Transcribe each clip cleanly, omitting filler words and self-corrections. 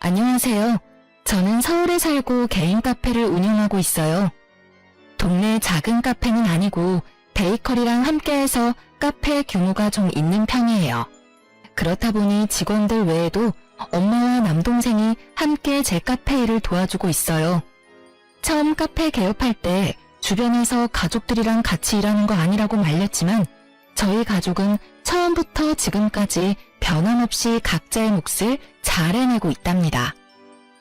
안녕하세요. 저는 서울에 살고 개인 카페를 운영하고 있어요. 동네 작은 카페는 아니고 베이커리랑 함께해서 카페 규모가 좀 있는 편이에요. 그렇다 보니 직원들 외에도 엄마와 남동생이 함께 제 카페 일을 도와주고 있어요. 처음 카페 개업할 때 주변에서 가족들이랑 같이 일하는 거 아니라고 말렸지만 저희 가족은 처음부터 지금까지 변함없이 각자의 몫을 잘 해내고 있답니다.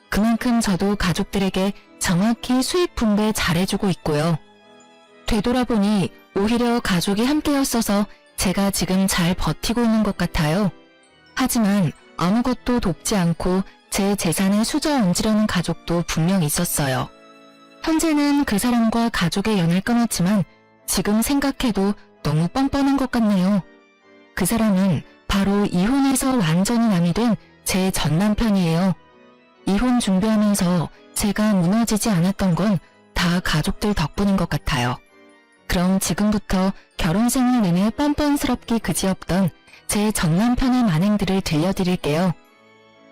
그만큼 저도 가족들에게 정확히 수입 분배 잘해주고 있고요. 되돌아보니 오히려 가족이 함께였어서 제가 지금 잘 버티고 있는 것 같아요. 하지만 아무것도 돕지 않고 제 재산에 수저 얹으려는 가족도 분명 있었어요. 현재는 그 사람과 가족의 연을 끊었지만 지금 생각해도 너무 뻔뻔한 것 같네요. 그 사람은 바로 이혼해서 완전히 남이 된 제 전남편이에요. 이혼 준비하면서 제가 무너지지 않았던 건 다 가족들 덕분인 것 같아요. 그럼 지금부터 결혼 생활 내내 뻔뻔스럽기 그지없던 제 전남편의 만행들을 들려드릴게요.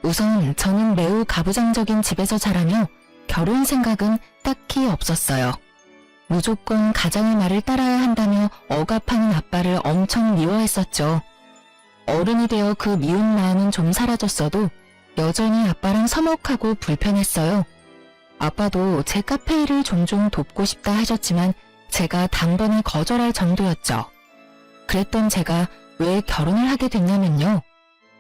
우선 저는 매우 가부장적인 집에서 자라며 결혼 생각은 딱히 없었어요. 무조건 가장의 말을 따라야 한다며 억압하는 아빠를 엄청 미워했었죠. 어른이 되어 그 미운 마음은 좀 사라졌어도 여전히 아빠랑 서먹하고 불편했어요. 아빠도 제 카페 일을 종종 돕고 싶다 하셨지만 제가 단번에 거절할 정도였죠. 그랬던 제가 왜 결혼을 하게 됐냐면요.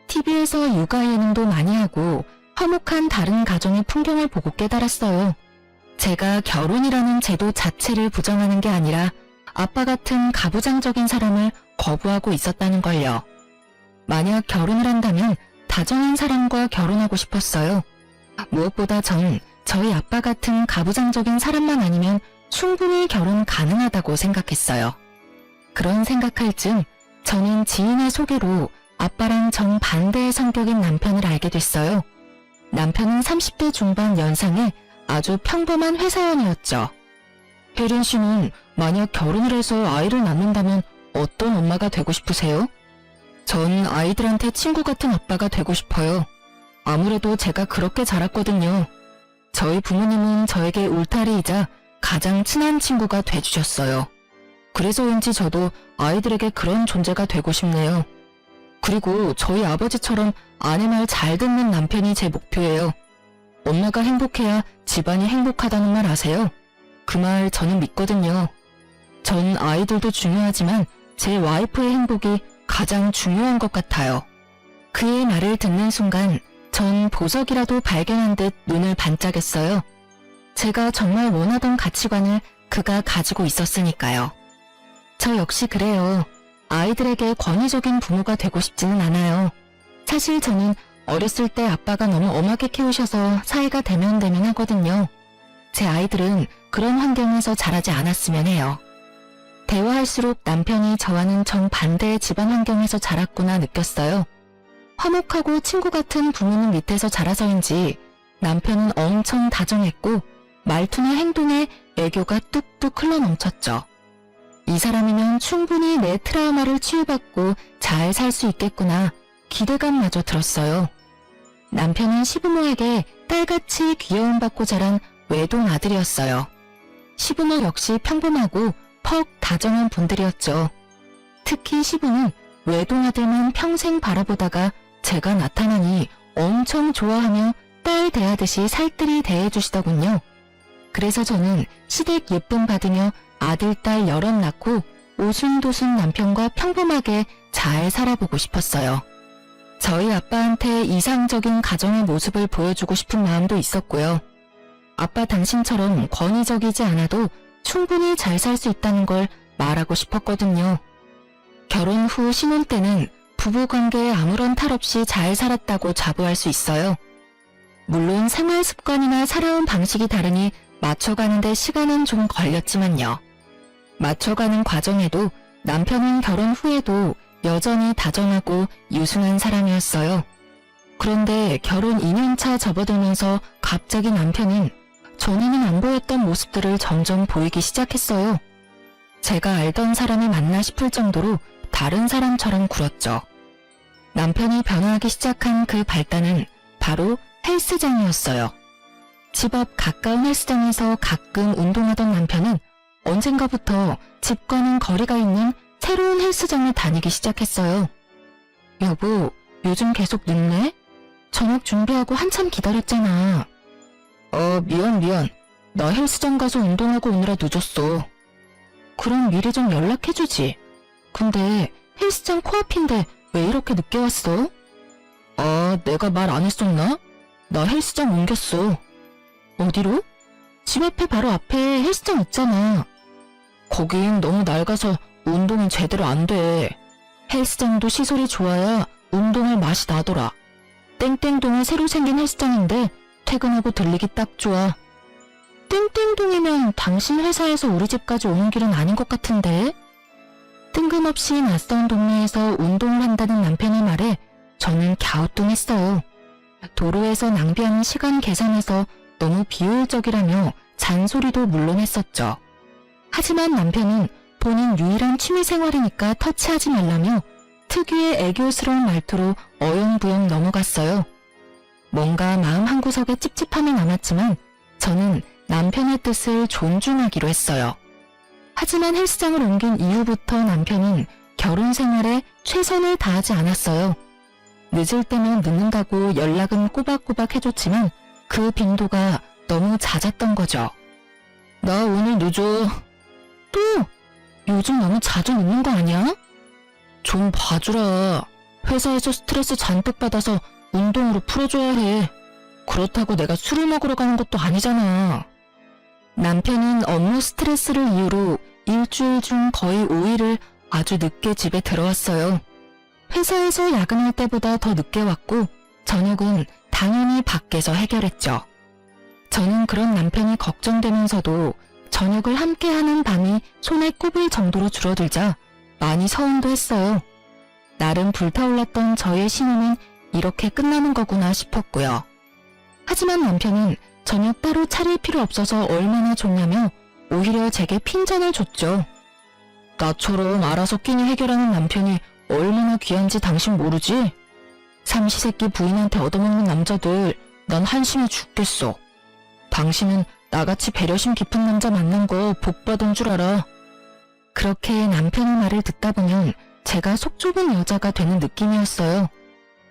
TV에서 육아 예능도 많이 하고 화목한 다른 가정의 풍경을 보고 깨달았어요. 제가 결혼이라는 제도 자체를 부정하는 게 아니라 아빠 같은 가부장적인 사람을 거부하고 있었다는 걸요. 만약 결혼을 한다면 다정한 사람과 결혼하고 싶었어요. 무엇보다 전 저희 아빠 같은 가부장적인 사람만 아니면 충분히 결혼 가능하다고 생각했어요. 그런 생각할 즈음 저는 지인의 소개로 아빠랑 정반대의 성격인 남편을 알게 됐어요. 남편은 30대 중반 연상의 아주 평범한 회사원이었죠. 혜린 씨는 만약 결혼을 해서 아이를 낳는다면 어떤 엄마가 되고 싶으세요? 전 아이들한테 친구 같은 아빠가 되고 싶어요. 아무래도 제가 그렇게 자랐거든요. 저희 부모님은 저에게 울타리이자 가장 친한 친구가 돼주셨어요. 그래서 왠지 저도 아이들에게 그런 존재가 되고 싶네요. 그리고 저희 아버지처럼 아내 말 잘 듣는 남편이 제 목표예요. 엄마가 행복해야 집안이 행복하다는 말 아세요? 그 말 저는 믿거든요. 전 아이들도 중요하지만 제 와이프의 행복이 가장 중요한 것 같아요. 그의 말을 듣는 순간 전 보석이라도 발견한 듯 눈을 반짝였어요. 제가 정말 원하던 가치관을 그가 가지고 있었으니까요. 저 역시 그래요. 아이들에게 권위적인 부모가 되고 싶지는 않아요. 사실 저는 어렸을 때 아빠가 너무 엄하게 키우셔서 사이가 대면대면 하거든요. 제 아이들은 그런 환경에서 자라지 않았으면 해요. 대화할수록 남편이 저와는 정반대의 집안 환경에서 자랐구나 느꼈어요. 화목하고 친구 같은 부모님 밑에서 자라서인지 남편은 엄청 다정했고 말투나 행동에 애교가 뚝뚝 흘러넘쳤죠. 이 사람이면 충분히 내 트라우마를 치유받고 잘 살 수 있겠구나 기대감마저 들었어요. 남편은 시부모에게 딸같이 귀여움받고 자란 외동 아들이었어요. 시부모 역시 평범하고 퍽 다정한 분들이었죠. 특히 시부는 외동아들만 평생 바라보다가 제가 나타나니 엄청 좋아하며 딸 대하듯이 살뜰히 대해주시더군요. 그래서 저는 시댁 예쁨 받으며 아들, 딸 여럿 낳고 오순도순 남편과 평범하게 잘 살아보고 싶었어요. 저희 아빠한테 이상적인 가정의 모습을 보여주고 싶은 마음도 있었고요. 아빠 당신처럼 권위적이지 않아도 충분히 잘 살 수 있다는 걸 말하고 싶었거든요. 결혼 후 신혼 때는 부부관계에 아무런 탈 없이 잘 살았다고 자부할 수 있어요. 물론 생활 습관이나 살아온 방식이 다르니 맞춰가는 데 시간은 좀 걸렸지만요. 맞춰가는 과정에도 남편은 결혼 후에도 여전히 다정하고 유순한 사람이었어요. 그런데 결혼 2년차 접어들면서 갑자기 남편은 전에는 안 보였던 모습들을 점점 보이기 시작했어요. 제가 알던 사람이 맞나 싶을 정도로 다른 사람처럼 굴었죠. 남편이 변화하기 시작한 그 발단은 바로 헬스장이었어요. 집 앞 가까운 헬스장에서 가끔 운동하던 남편은 언젠가부터 집과는 거리가 있는 새로운 헬스장을 다니기 시작했어요. 여보, 요즘 계속 늦네? 저녁 준비하고 한참 기다렸잖아. 미안. 나 헬스장 가서 운동하고 오느라 늦었어. 그럼 미리 좀 연락해주지. 근데 헬스장 코앞인데 왜 이렇게 늦게 왔어? 내가 말 안 했었나? 나 헬스장 옮겼어. 어디로? 집 앞에 바로 앞에 헬스장 있잖아. 거긴 너무 낡아서 운동은 제대로 안 돼. 헬스장도 시설이 좋아야 운동할 맛이 나더라. 땡땡동에 새로 생긴 헬스장인데 퇴근하고 들리기 딱 좋아. 땡땡동이면 당신 회사에서 우리 집까지 오는 길은 아닌 것 같은데? 뜬금없이 낯선 동네에서 운동을 한다는 남편의 말에 저는 갸우뚱했어요. 도로에서 낭비하는 시간 계산에서 너무 비효율적이라며 잔소리도 물론 했었죠. 하지만 남편은 본인 유일한 취미생활이니까 터치하지 말라며 특유의 애교스러운 말투로 어영부영 넘어갔어요. 뭔가 마음 한구석에 찝찝함이 남았지만 저는 남편의 뜻을 존중하기로 했어요. 하지만 헬스장을 옮긴 이후부터 남편은 결혼 생활에 최선을 다하지 않았어요. 늦을 때면 늦는다고 연락은 꼬박꼬박 해줬지만 그 빈도가 너무 잦았던 거죠. 나 오늘 늦어. 또? 요즘 너무 자주 늦는 거 아니야? 좀 봐주라. 회사에서 스트레스 잔뜩 받아서 운동으로 풀어줘야 해. 그렇다고 내가 술을 먹으러 가는 것도 아니잖아. 남편은 업무 스트레스를 이유로 일주일 중 거의 5일을 아주 늦게 집에 들어왔어요. 회사에서 야근할 때보다 더 늦게 왔고 저녁은 당연히 밖에서 해결했죠. 저는 그런 남편이 걱정되면서도 저녁을 함께하는 밤이 손에 꼽을 정도로 줄어들자 많이 서운도 했어요. 나름 불타올랐던 저의 신혼은 이렇게 끝나는 거구나 싶었고요. 하지만 남편은 저녁 따로 차릴 필요 없어서 얼마나 좋냐며 오히려 제게 핀잔을 줬죠. 나처럼 알아서 끼니 해결하는 남편이 얼마나 귀한지 당신 모르지? 삼시세끼 부인한테 얻어먹는 남자들 난 한심해 죽겠어. 당신은 나같이 배려심 깊은 남자 만난 거 복 받은 줄 알아. 그렇게 남편의 말을 듣다 보면 제가 속 좁은 여자가 되는 느낌이었어요.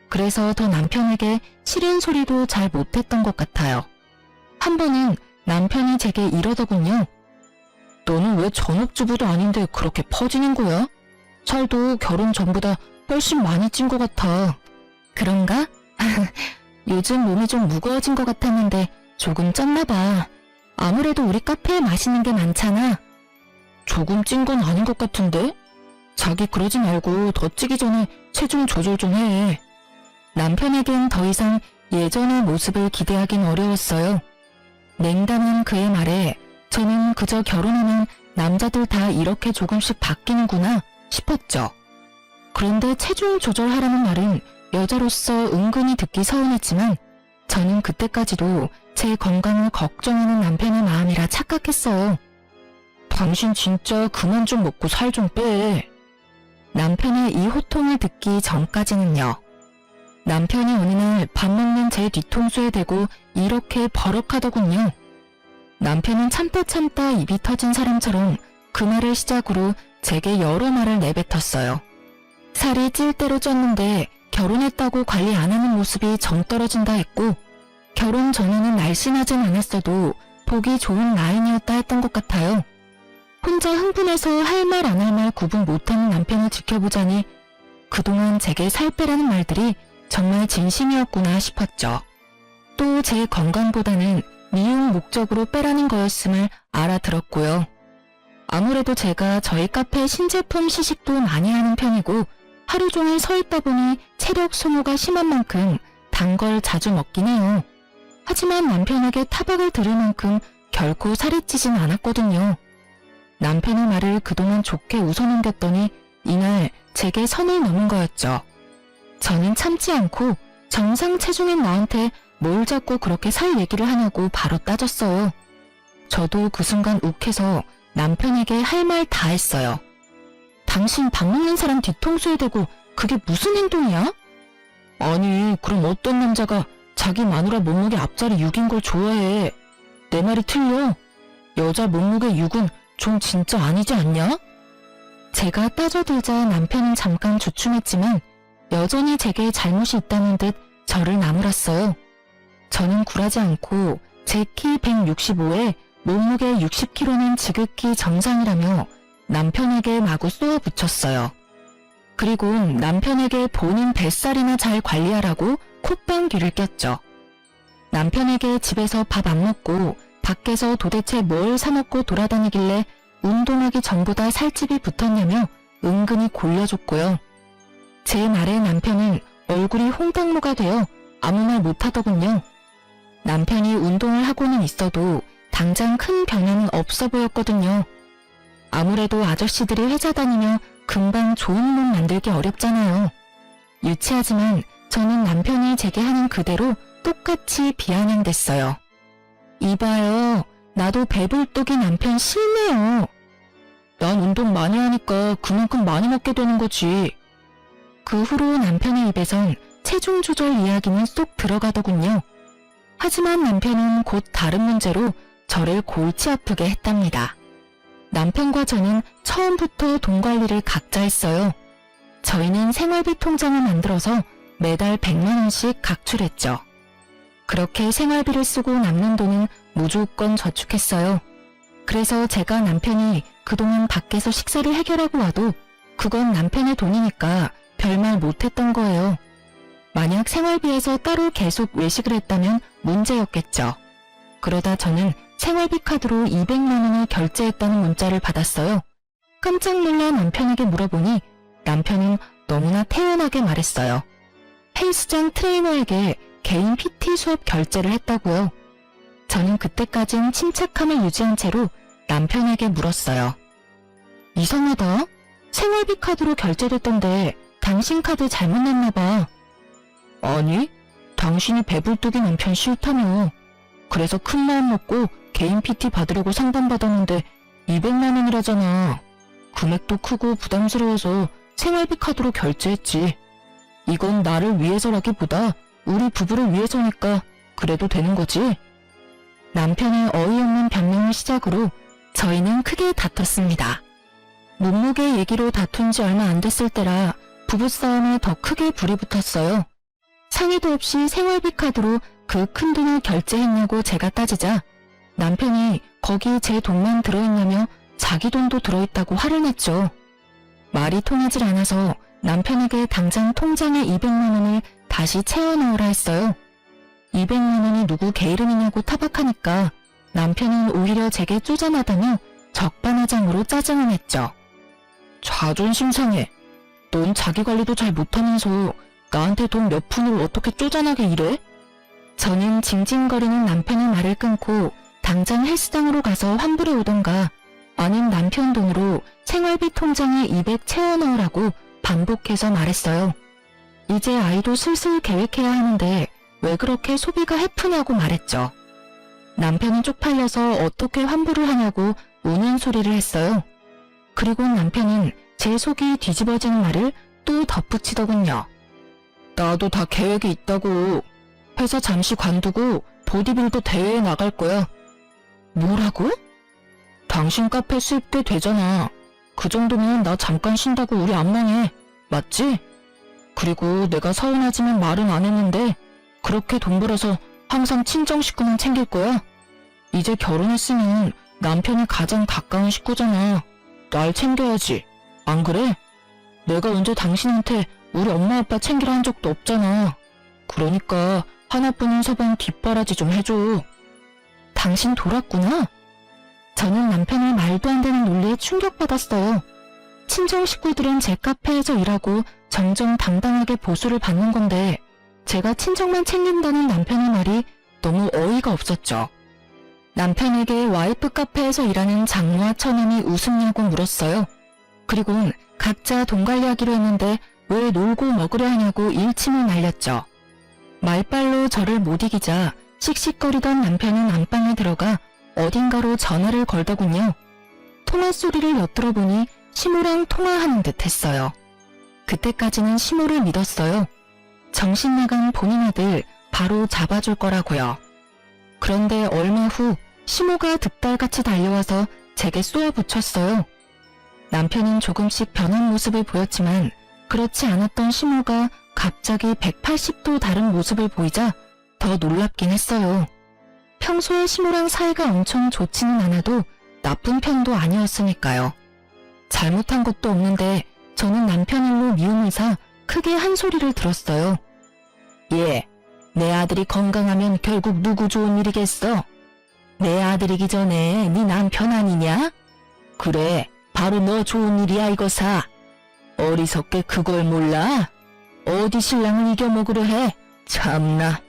그래서 더 남편에게 싫은 소리도 잘 못했던 것 같아요. 한 번은 남편이 제게 이러더군요. 너는 왜 전업주부도 아닌데 그렇게 퍼지는 거야? 살도 결혼 전보다 훨씬 많이 찐 것 같아. 그런가? 요즘 몸이 좀 무거워진 것 같았는데 조금 쪘나 봐. 아무래도 우리 카페에 맛있는 게 많잖아. 조금 찐 건 아닌 것 같은데? 자기 그러지 말고 더 찌기 전에 체중 조절 좀 해. 남편에겐 더 이상 예전의 모습을 기대하긴 어려웠어요. 냉담한 그의 말에 저는 그저 결혼하면 남자들 다 이렇게 조금씩 바뀌는구나 싶었죠. 그런데 체중 조절하라는 말은 여자로서 은근히 듣기 서운했지만 저는 그때까지도 제 건강을 걱정하는 남편의 마음이라 착각했어요. 당신 진짜 그만 좀 먹고 살 좀 빼. 남편의 이 호통을 듣기 전까지는요. 남편이 어느 날 밥 먹는 제 뒤통수에 대고 이렇게 버럭하더군요. 남편은 참다 입이 터진 사람처럼 그 말을 시작으로 제게 여러 말을 내뱉었어요. 살이 찔 대로 쪘는데 결혼했다고 관리 안 하는 모습이 정 떨어진다 했고 결혼 전에는 날씬하진 않았어도 보기 좋은 라인이었다 했던 것 같아요. 혼자 흥분해서 할 말 안 할 말 구분 못하는 남편을 지켜보자니 그동안 제게 살 빼라는 말들이 정말 진심이었구나 싶었죠. 또 제 건강보다는 미용 목적으로 빼라는 거였음을 알아들었고요. 아무래도 제가 저희 카페 신제품 시식도 많이 하는 편이고 하루 종일 서 있다 보니 체력 소모가 심한 만큼 단 걸 자주 먹긴 해요. 하지만 남편에게 타박을 들을 만큼 결코 살이 찌진 않았거든요. 남편의 말을 그동안 좋게 웃어넘겼더니 이날 제게 선을 넘은 거였죠. 저는 참지 않고 정상 체중인 나한테 뭘 자꾸 그렇게 살 얘기를 하냐고 바로 따졌어요. 저도 그 순간 욱해서 남편에게 할 말 다 했어요. 당신 밥 먹는 사람 뒤통수에 대고 그게 무슨 행동이야? 아니, 그럼 어떤 남자가 자기 마누라 몸무게 앞자리 6인 걸 좋아해. 내 말이 틀려? 여자 몸무게 6은 좀 진짜 아니지 않냐? 제가 따져들자 남편은 잠깐 주춤했지만 여전히 제게 잘못이 있다는 듯 저를 나무랐어요. 저는 굴하지 않고 제 키 165에 몸무게 60kg는 지극히 정상이라며 남편에게 마구 쏘아붙였어요. 그리고 남편에게 본인 뱃살이나 잘 관리하라고 콧방귀를 꼈죠. 남편에게 집에서 밥 안 먹고 밖에서 도대체 뭘 사 먹고 돌아다니길래 운동하기 전보다 살집이 붙었냐며 은근히 골려줬고요. 제 말에 남편은 얼굴이 홍당무가 되어 아무 말 못하더군요. 남편이 운동을 하고는 있어도 당장 큰 변화는 없어 보였거든요. 아무래도 아저씨들이 회사 다니며 금방 좋은 몸 만들기 어렵잖아요. 유치하지만 저는 남편이 제게 하는 그대로 똑같이 비아냥댔어요. 이봐요, 나도 배불뚝이 남편 싫네요. 난 운동 많이 하니까 그만큼 많이 먹게 되는 거지. 그 후로 남편의 입에선 체중 조절 이야기는 쏙 들어가더군요. 하지만 남편은 곧 다른 문제로 저를 골치 아프게 했답니다. 남편과 저는 처음부터 돈 관리를 각자 했어요. 저희는 생활비 통장을 만들어서 매달 100만 원씩 각출했죠. 그렇게 생활비를 쓰고 남는 돈은 무조건 저축했어요. 그래서 제가 남편이 그동안 밖에서 식사를 해결하고 와도 그건 남편의 돈이니까 별말 못했던 거예요. 만약 생활비에서 따로 계속 외식을 했다면 문제였겠죠. 그러다 저는 생활비 카드로 200만 원을 결제했다는 문자를 받았어요. 깜짝 놀라 남편에게 물어보니 남편은 너무나 태연하게 말했어요. 헬스장 트레이너에게 개인 PT 수업 결제를 했다고요. 저는 그때까진 침착함을 유지한 채로 남편에게 물었어요. 이상하다. 생활비 카드로 결제됐던데 당신 카드 잘못 냈나 봐. 아니, 당신이 배불뚝이 남편 싫다며. 그래서 큰 마음 먹고 개인 PT 받으려고 상담받았는데 200만 원이라잖아. 금액도 크고 부담스러워서 생활비 카드로 결제했지. 이건 나를 위해서라기보다 우리 부부를 위해서니까 그래도 되는 거지. 남편의 어이없는 변명을 시작으로 저희는 크게 다퉜습니다. 몸무게 얘기로 다툰 지 얼마 안 됐을 때라 부부싸움에 더 크게 불이 붙었어요. 상의도 없이 생활비 카드로 그 큰 돈을 결제했냐고 제가 따지자 남편이 거기 제 돈만 들어있냐며 자기 돈도 들어있다고 화를 냈죠. 말이 통하질 않아서 남편에게 당장 통장에 200만 원을 다시 채워 넣으라 했어요. 200만 원이 누구 개 이름이냐고 타박하니까 남편은 오히려 제게 쪼잔하다며 적반하장으로 짜증을 냈죠. 자존심 상해. 넌 자기 관리도 잘 못하면서 나한테 돈 몇 푼을 어떻게 쪼잔하게 이래? 저는 징징거리는 남편의 말을 끊고 당장 헬스장으로 가서 환불해 오던가 아님 남편 돈으로 생활비 통장에 200 채워 넣으라고 반복해서 말했어요. 이제 아이도 슬슬 계획해야 하는데 왜 그렇게 소비가 해프냐고 말했죠. 남편은 쪽팔려서 어떻게 환불을 하냐고 우는 소리를 했어요. 그리고 남편은 제 속이 뒤집어지는 말을 또 덧붙이더군요. 나도 다 계획이 있다고. 회사 잠시 관두고 보디빌더 대회에 나갈 거야. 뭐라고? 당신 카페 수입 꽤 되잖아. 그 정도면 나 잠깐 쉰다고 우리 안 망해. 맞지? 그리고 내가 서운하지만 말은 안 했는데 그렇게 돈 벌어서 항상 친정 식구만 챙길 거야. 이제 결혼했으면 남편이 가장 가까운 식구잖아. 날 챙겨야지. 안 그래? 내가 언제 당신한테 우리 엄마 아빠 챙기라 한 적도 없잖아. 그러니까 하나뿐인 서방 뒷바라지 좀 해줘. 당신 돌았구나? 저는 남편의 말도 안 되는 논리에 충격받았어요. 친정 식구들은 제 카페에서 일하고 정정당당하게 보수를 받는 건데 제가 친정만 챙긴다는 남편의 말이 너무 어이가 없었죠. 남편에게 와이프 카페에서 일하는 장모와 처남이 웃음냐고 물었어요. 그리고 각자 돈 관리하기로 했는데 왜 놀고 먹으려 하냐고 일침을 날렸죠. 말빨로 저를 못 이기자 씩씩거리던 남편은 안방에 들어가 어딘가로 전화를 걸더군요. 통화 소리를 엿들어보니 시모랑 통화하는 듯 했어요. 그때까지는 시모를 믿었어요. 정신 나간 본인 아들 바로 잡아줄 거라고요. 그런데 얼마 후 시모가 득달같이 달려와서 제게 쏘아붙였어요. 남편은 조금씩 변한 모습을 보였지만 그렇지 않았던 시모가 갑자기 180도 다른 모습을 보이자 더 놀랍긴 했어요. 평소에 시모랑 사이가 엄청 좋지는 않아도 나쁜 편도 아니었으니까요. 잘못한 것도 없는데 저는 남편 일로 미움을 사 크게 한 소리를 들었어요. 예, 내 아들이 건강하면 결국 누구 좋은 일이겠어? 내 아들이기 전에 네 남편 아니냐? 그래, 바로 너 좋은 일이야 이거사. 어리석게 그걸 몰라? 어디 신랑을 이겨먹으려 해? 참나.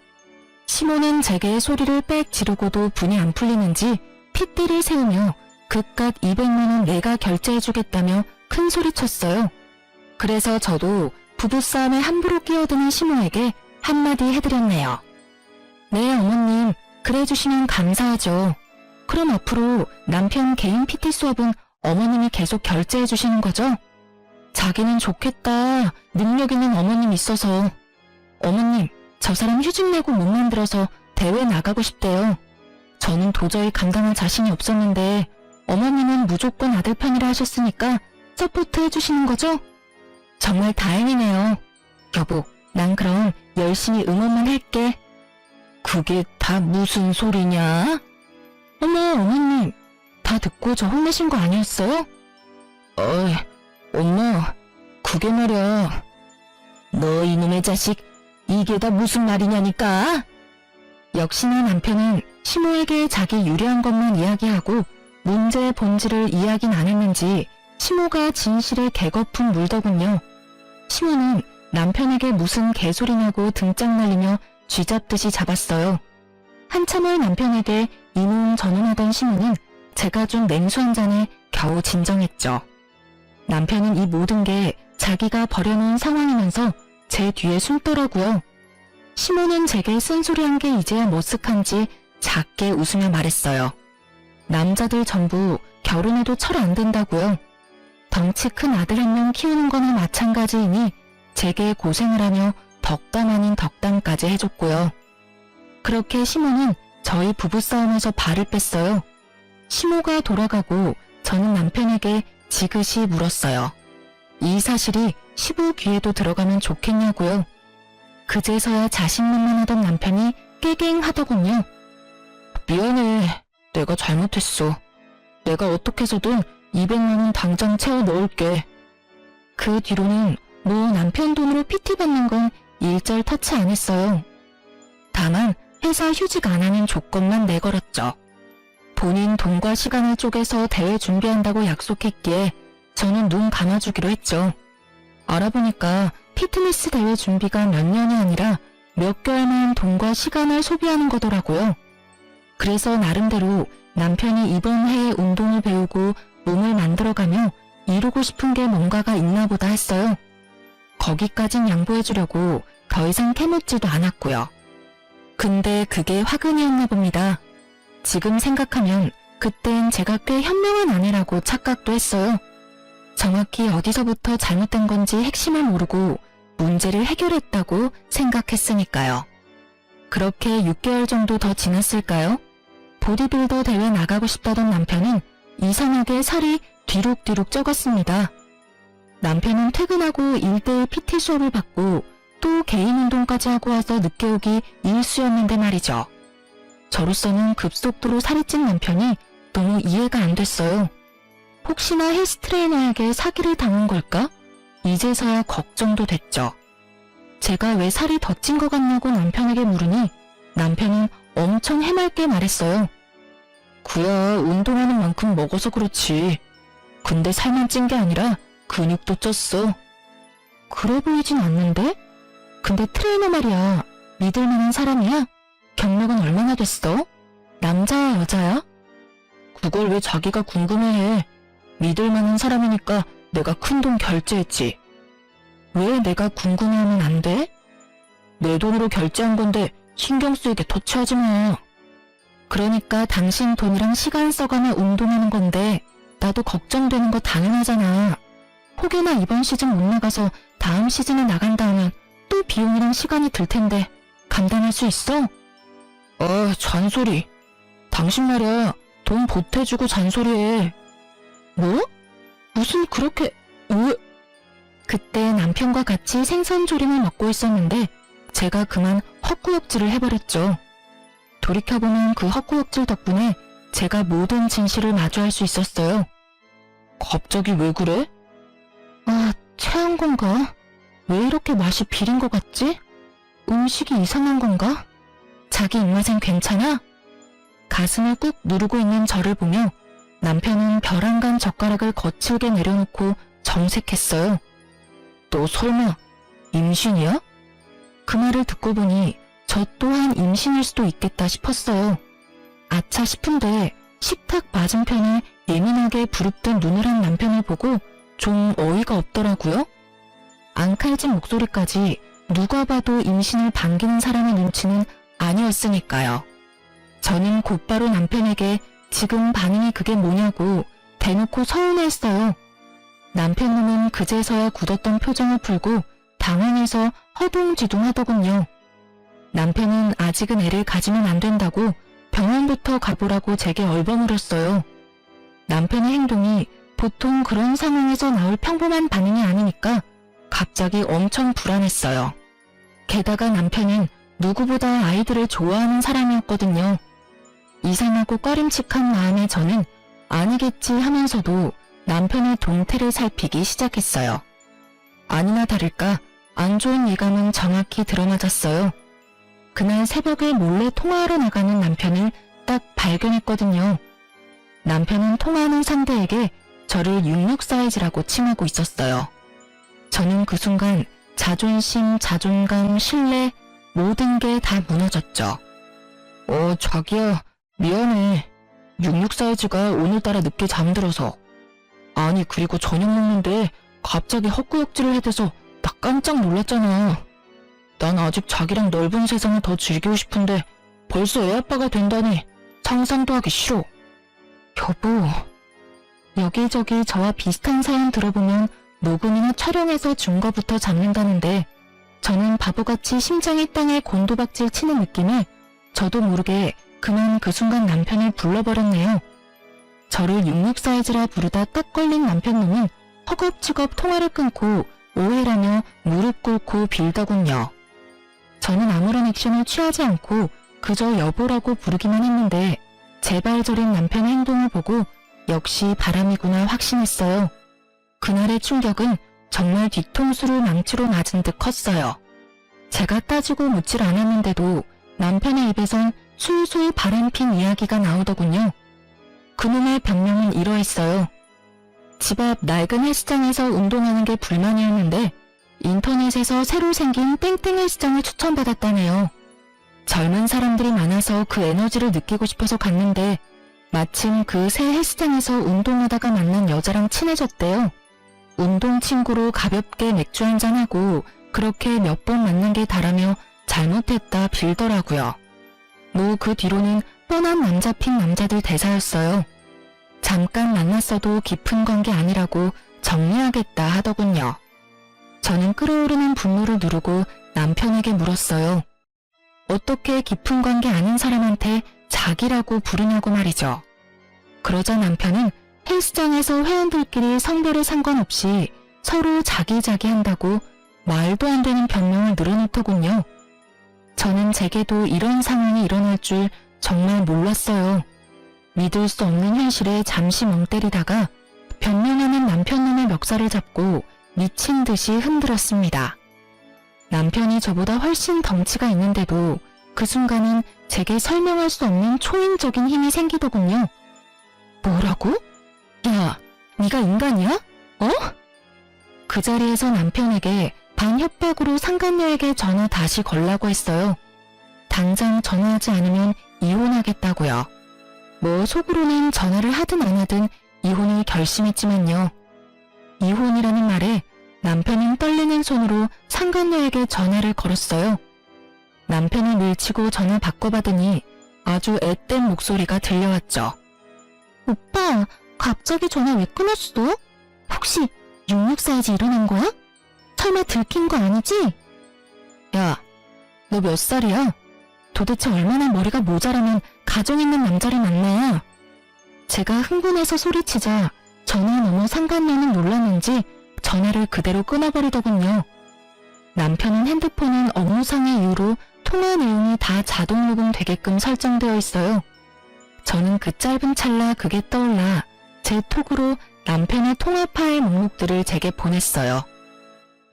시모는 제게 소리를 빽 지르고도 분이 안 풀리는지 핏대를 세우며 그깟 200만 원 내가 결제해주겠다며 큰 소리쳤어요. 그래서 저도 부부싸움에 함부로 끼어드는 시모에게 한마디 해드렸네요. 네, 어머님, 그래주시면 감사하죠. 그럼 앞으로 남편 개인 PT 수업은 어머님이 계속 결제해주시는 거죠? 자기는 좋겠다. 능력 있는 어머님 있어서. 어머님, 저 사람 휴직 내고 못 만들어서 대회 나가고 싶대요. 저는 도저히 감당할 자신이 없었는데 어머님은 무조건 아들 편이라 하셨으니까 서포트 해주시는 거죠? 정말 다행이네요. 여보, 난 그럼 열심히 응원만 할게. 그게 다 무슨 소리냐? 어머, 어머님, 다 듣고 저 혼내신 거 아니었어요? 어이, 엄마, 그게 말이야. 너 이놈의 자식, 이게 다 무슨 말이냐니까? 역시나 남편은 시모에게 자기 유리한 것만 이야기하고 문제의 본질을 이야기는 안 했는지 시모가 진실에 개거품 물더군요. 시모는 남편에게 무슨 개소리냐고 등짝 날리며 쥐잡듯이 잡았어요. 한참을 남편에게 이논저논하던 시모는 제가 준 냉수 한 잔에 겨우 진정했죠. 남편은 이 모든 게 자기가 버려놓은 상황이면서 제 뒤에 숨더라고요. 시모는 제게 쓴소리한 게 이제야 머쓱한지 작게 웃으며 말했어요. 남자들 전부 결혼해도 철 안 든다고요. 덩치 큰 아들 한 명 키우는 거나 마찬가지이니 제게 고생을 하며 덕담 아닌 덕담까지 해줬고요. 그렇게 시모는 저희 부부싸움에서 발을 뺐어요. 시모가 돌아가고 저는 남편에게 지그시 물었어요. 이 사실이 시부 귀에도 들어가면 좋겠냐고요. 그제서야 자신만만하던 남편이 깨갱하더군요. 미안해. 내가 잘못했어. 내가 어떻게 해서든 200만 원 당장 채워 넣을게. 그 뒤로는 뭐 남편 돈으로 PT 받는 건 일절 터치 안 했어요. 다만 회사 휴직 안 하는 조건만 내걸었죠. 본인 돈과 시간을 쪼개서 대회 준비한다고 약속했기에 저는 눈 감아주기로 했죠. 알아보니까 피트니스 대회 준비가 몇 년이 아니라 몇 개월만 돈과 시간을 소비하는 거더라고요. 그래서 나름대로 남편이 이번 해에 운동을 배우고 몸을 만들어가며 이루고 싶은 게 뭔가가 있나 보다 했어요. 거기까진 양보해주려고 더 이상 캐묻지도 않았고요. 근데 그게 화근이었나 봅니다. 지금 생각하면 그땐 제가 꽤 현명한 아내라고 착각도 했어요. 정확히 어디서부터 잘못된 건지 핵심을 모르고 문제를 해결했다고 생각했으니까요. 그렇게 6개월 정도 더 지났을까요? 보디빌더 대회 나가고 싶다던 남편은 이상하게 살이 뒤룩뒤룩 쪄갔습니다. 남편은 퇴근하고 1대1 PT 수업을 받고 또 개인 운동까지 하고 와서 늦게 오기 일쑤였는데 말이죠. 저로서는 급속도로 살이 찐 남편이 너무 이해가 안 됐어요. 혹시나 헬스 트레이너에게 사기를 당한 걸까? 이제서야 걱정도 됐죠. 제가 왜 살이 더 찐 것 같냐고 남편에게 물으니 남편은 엄청 해맑게 말했어요. 그야 운동하는 만큼 먹어서 그렇지. 근데 살만 찐 게 아니라 근육도 쪘어. 그래 보이진 않는데? 근데 트레이너 말이야. 믿을 만한 사람이야? 경력은 얼마나 됐어? 남자야 여자야? 그걸 왜 자기가 궁금해해. 믿을 만한 사람이니까 내가 큰돈 결제했지. 왜 내가 궁금해하면 안 돼? 내 돈으로 결제한 건데 신경 쓰이게 터치하지 마. 그러니까 당신 돈이랑 시간 써가며 운동하는 건데 나도 걱정되는 거 당연하잖아. 혹여나 이번 시즌 못 나가서 다음 시즌에 나간다 하면 또 비용이랑 시간이 들 텐데 감당할 수 있어? 잔소리. 당신 말이야, 돈 보태주고 잔소리해. 뭐? 무슨 그렇게, 왜? 그때 남편과 같이 생선조림을 먹고 있었는데 제가 그만 헛구역질을 해버렸죠. 돌이켜보면 그 헛구역질 덕분에 제가 모든 진실을 마주할 수 있었어요. 갑자기 왜 그래? 체한 건가? 왜 이렇게 맛이 비린 것 같지? 음식이 이상한 건가? 자기 입맛엔 괜찮아? 가슴을 꾹 누르고 있는 저를 보며 남편은 벼랑간 젓가락을 거칠게 내려놓고 정색했어요. 너 설마 임신이야? 그 말을 듣고 보니 저 또한 임신일 수도 있겠다 싶었어요. 아차 싶은데 식탁 맞은편에 예민하게 부릅뜬 눈을 한 남편을 보고 좀 어이가 없더라고요. 앙칼진 목소리까지 누가 봐도 임신을 반기는 사람의 눈치는 아니었으니까요. 저는 곧바로 남편에게 지금 반응이 그게 뭐냐고 대놓고 서운했어요. 남편 놈은 그제서야 굳었던 표정을 풀고 당황해서 허둥지둥하더군요. 남편은 아직은 애를 가지면 안 된다고 병원부터 가보라고 제게 얼버무렸어요. 남편의 행동이 보통 그런 상황에서 나올 평범한 반응이 아니니까 갑자기 엄청 불안했어요. 게다가 남편은 누구보다 아이들을 좋아하는 사람이었거든요. 이상하고 꺼림칙한 마음에 저는 아니겠지 하면서도 남편의 동태를 살피기 시작했어요. 아니나 다를까 안 좋은 예감은 정확히 들어맞았어요. 그날 새벽에 몰래 통화하러 나가는 남편을 딱 발견했거든요. 남편은 통화하는 상대에게 저를 66 사이즈라고 칭하고 있었어요. 저는 그 순간 자존심, 자존감, 신뢰 모든 게 다 무너졌죠. 자기야 미안해. 66 사이즈가 오늘따라 늦게 잠들어서. 아니 그리고 저녁 먹는데 갑자기 헛구역질을 해대서 나 깜짝 놀랐잖아. 난 아직 자기랑 넓은 세상을 더 즐기고 싶은데 벌써 애아빠가 된다니 상상도 하기 싫어. 여보, 여기저기 저와 비슷한 사연 들어보면 녹음이나 촬영해서 증거부터 잡는다는데 저는 바보같이 심장이 땅에 곤두박질 치는 느낌에 저도 모르게 그만 그 순간 남편을 불러버렸네요. 저를 66 사이즈라 부르다 딱 걸린 남편놈은 허겁지겁 통화를 끊고 오해라며 무릎 꿇고 빌더군요. 저는 아무런 액션을 취하지 않고 그저 여보라고 부르기만 했는데 제발 저린 남편의 행동을 보고 역시 바람이구나 확신했어요. 그날의 충격은 정말 뒤통수를 망치로 맞은 듯 컸어요. 제가 따지고 묻질 않았는데도 남편의 입에선 술술 바람핀 이야기가 나오더군요. 그놈의 변명은 이러했어요. 집 앞 낡은 헬스장에서 운동하는 게 불만이었는데 인터넷에서 새로 생긴 땡땡 헬스장을 추천받았다네요. 젊은 사람들이 많아서 그 에너지를 느끼고 싶어서 갔는데 마침 그 새 헬스장에서 운동하다가 만난 여자랑 친해졌대요. 운동 친구로 가볍게 맥주 한잔하고 그렇게 몇 번 만난 게 다라며 잘못했다 빌더라고요. 뭐 그 뒤로는 뻔한 남잡힌 남자들 대사였어요. 잠깐 만났어도 깊은 관계 아니라고 정리하겠다 하더군요. 저는 끓어오르는 분노를 누르고 남편에게 물었어요. 어떻게 깊은 관계 아닌 사람한테 자기라고 부르냐고 말이죠. 그러자 남편은 헬스장에서 회원들끼리 성별에 상관없이 서로 자기자기 한다고 말도 안 되는 변명을 늘어놓더군요. 저는 제게도 이런 상황이 일어날 줄 정말 몰랐어요. 믿을 수 없는 현실에 잠시 멍 때리다가 변명하는 남편놈의 멱살을 잡고 미친 듯이 흔들었습니다. 남편이 저보다 훨씬 덩치가 있는데도 그 순간은 제게 설명할 수 없는 초인적인 힘이 생기더군요. 뭐라고? 야, 네가 인간이야? 그 자리에서 남편에게 반협박으로 상간녀에게 전화 다시 걸라고 했어요. 당장 전화하지 않으면 이혼하겠다고요. 뭐 속으로는 전화를 하든 안 하든 이혼을 결심했지만요. 이혼이라는 말에 남편은 떨리는 손으로 상간녀에게 전화를 걸었어요. 남편을 밀치고 전화 바꿔받으니 아주 앳된 목소리가 들려왔죠. 오빠, 갑자기 전화 왜 끊었어? 혹시 66 사이즈 일어난 거야? 설마 들킨 거 아니지? 야, 너 몇 살이야? 도대체 얼마나 머리가 모자라면 가정 있는 남자를 만나? 제가 흥분해서 소리치자 전화 너머 상간녀는 놀랐는지 전화를 그대로 끊어버리더군요. 남편은 핸드폰은 업무상의 이유로 통화 내용이 다 자동 녹음되게끔 설정되어 있어요. 저는 그 짧은 찰나 그게 떠올라 제 톡으로 남편의 통화 파일 목록들을 제게 보냈어요.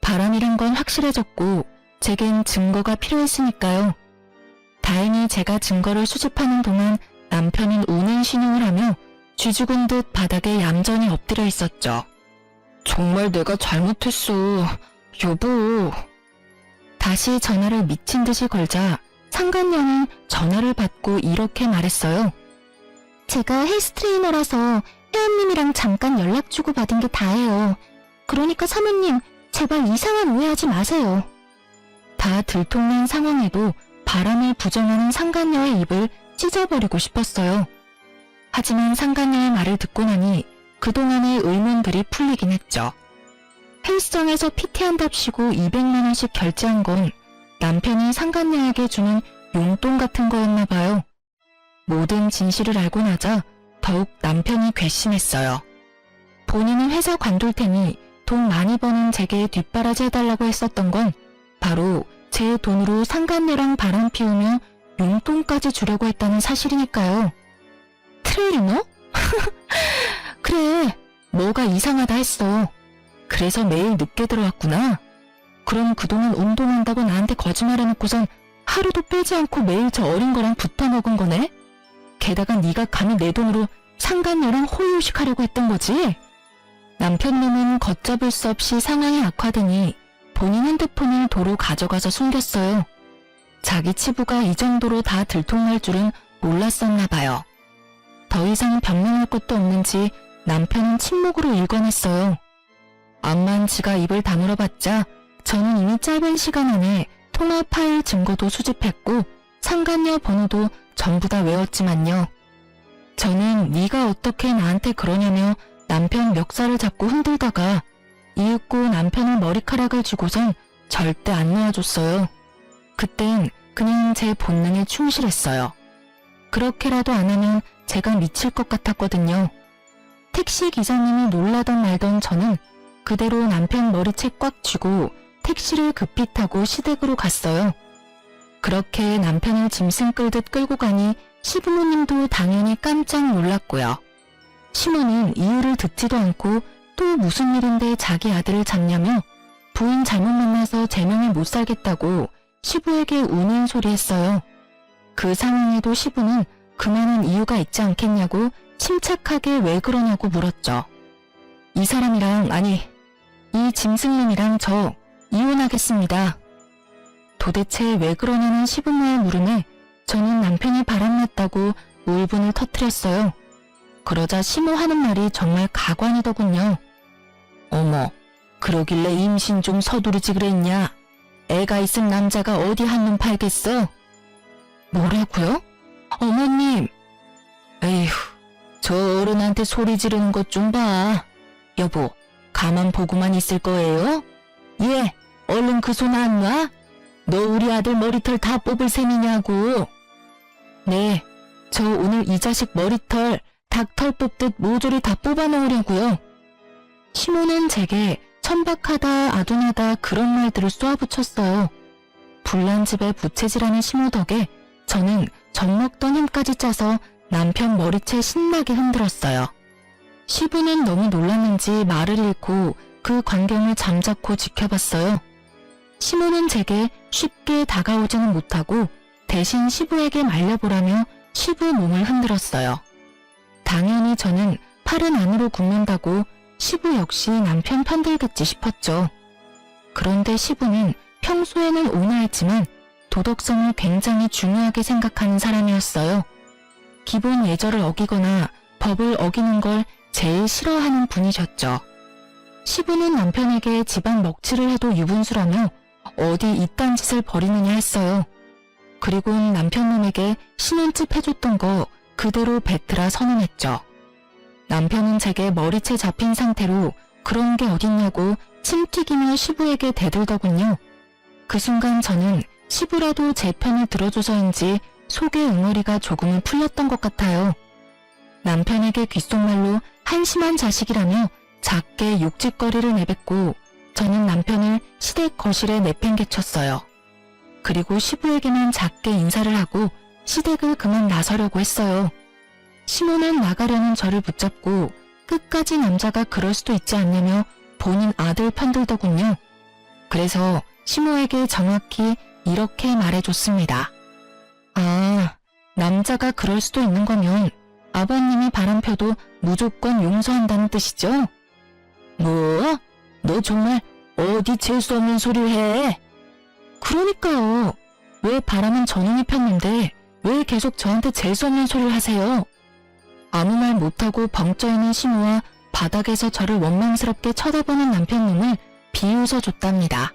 바람이란 건 확실해졌고 제겐 증거가 필요했으니까요. 다행히 제가 증거를 수집하는 동안 남편은 우는 신용을 하며 쥐죽은 듯 바닥에 얌전히 엎드려 있었죠. 정말 내가 잘못했어. 여보. 다시 전화를 미친 듯이 걸자 상간녀는 전화를 받고 이렇게 말했어요. 제가 헬스 트레이너라서 회원님이랑 잠깐 연락 주고 받은 게 다예요. 그러니까 사모님 제발 이상한 오해하지 마세요. 다 들통난 상황에도 바람을 부정하는 상간녀의 입을 찢어버리고 싶었어요. 하지만 상간녀의 말을 듣고 나니 그동안의 의문들이 풀리긴 했죠. 헬스장에서 PT한답시고 200만 원씩 결제한 건 남편이 상간녀에게 주는 용돈 같은 거였나 봐요. 모든 진실을 알고 나자 더욱 남편이 괘씸했어요. 본인은 회사 관둘 테니 돈 많이 버는 제게 뒷바라지 해달라고 했었던 건 바로 제 돈으로 상간녀랑 바람 피우며 용돈까지 주려고 했다는 사실이니까요. 트레이너? 그래, 뭐가 이상하다 했어. 그래서 매일 늦게 들어왔구나. 그럼 그동안 운동한다고 나한테 거짓말해놓고선 하루도 빼지 않고 매일 저 어린 거랑 붙어먹은 거네? 게다가 네가 감히 내 돈으로 상간녀랑 호의호식하려고 했던 거지? 남편 놈은 걷잡을 수 없이 상황이 악화되니 본인 핸드폰을 도로 가져가서 숨겼어요. 자기 치부가 이 정도로 다 들통날 줄은 몰랐었나 봐요. 더 이상 변명할 것도 없는지 남편은 침묵으로 일관했어요. 암만 지가 입을 다물어봤자 저는 이미 짧은 시간 안에 통화 파일 증거도 수집했고 상간녀 번호도 전부 다 외웠지만요. 저는 네가 어떻게 나한테 그러냐며 남편 멱살을 잡고 흔들다가 이윽고 남편의 머리카락을 쥐고선 절대 안 놓아줬어요. 그땐 그냥 제 본능에 충실했어요. 그렇게라도 안 하면 제가 미칠 것 같았거든요. 택시 기사님이 놀라던 말던 저는 그대로 남편 머리채 꽉 쥐고 택시를 급히 타고 시댁으로 갔어요. 그렇게 남편을 짐승 끌듯 끌고 가니 시부모님도 당연히 깜짝 놀랐고요. 시모는 이유를 듣지도 않고 또 무슨 일인데 자기 아들을 잡냐며 부인 잘못 만나서 제명에 못 살겠다고 시부에게 우는 소리 했어요. 그 상황에도 시부는 그만한 이유가 있지 않겠냐고 침착하게 왜 그러냐고 물었죠. 이 사람이랑 아니 이 짐승님이랑 저 이혼하겠습니다. 도대체 왜 그러냐는 시부모의 물음에 저는 남편이 바람났다고 울분을 터뜨렸어요. 그러자 시모 하는 말이 정말 가관이더군요. 어머, 그러길래 임신 좀 서두르지 그랬냐? 애가 있은 남자가 어디 한눈 팔겠어? 뭐라고요? 어머님! 에휴, 저 어른한테 소리 지르는 것 좀 봐. 여보, 가만 보고만 있을 거예요? 예, 얼른 그 손 안 놔? 너 우리 아들 머리털 다 뽑을 셈이냐고. 네, 저 오늘 이 자식 머리털 닭털 뽑듯 모조리 다 뽑아놓으려고요. 시모는 제게 천박하다 아둔하다 그런 말들을 쏘아붙였어요. 불난 집에 부채질하는 시모 덕에 저는 젖먹던 힘까지 짜서 남편 머리채 신나게 흔들었어요. 시부는 너무 놀랐는지 말을 잃고 그 광경을 잠자코 지켜봤어요. 시모는 제게 쉽게 다가오지는 못하고 대신 시부에게 말려보라며 시부 몸을 흔들었어요. 당연히 저는 팔은 안으로 굽는다고 시부 역시 남편 편들겠지 싶었죠. 그런데 시부는 평소에는 온화했지만 도덕성을 굉장히 중요하게 생각하는 사람이었어요. 기본 예절을 어기거나 법을 어기는 걸 제일 싫어하는 분이셨죠. 시부는 남편에게 집안 먹칠을 해도 유분수라며 어디 이딴 짓을 벌이느냐 했어요. 그리곤 남편놈에게 신혼집 해줬던 거 그대로 뱉으라 선언했죠. 남편은 제게 머리채 잡힌 상태로 그런 게 어딨냐고 침 튀기며 시부에게 대들더군요. 그 순간 저는 시부라도 제 편을 들어줘서인지 속의 응어리가 조금은 풀렸던 것 같아요. 남편에게 귓속말로 한심한 자식이라며 작게 욕짓거리를 내뱉고 저는 남편을 시댁 거실에 내팽개쳤어요. 그리고 시부에게는 작게 인사를 하고 시댁을 그만 나서려고 했어요. 시모는 나가려는 저를 붙잡고 끝까지 남자가 그럴 수도 있지 않냐며 본인 아들 편들더군요. 그래서 시모에게 정확히 이렇게 말해줬습니다. 아, 남자가 그럴 수도 있는 거면 아버님이 바람펴도 무조건 용서한다는 뜻이죠? 뭐? 너 정말 어디 재수 없는 소리를 해? 그러니까요. 왜 바람은 저놈이 폈는데 왜 계속 저한테 재수 없는 소리를 하세요? 아무 말 못하고 벙쪄있는 시모와 바닥에서 저를 원망스럽게 쳐다보는 남편놈을 비웃어줬답니다.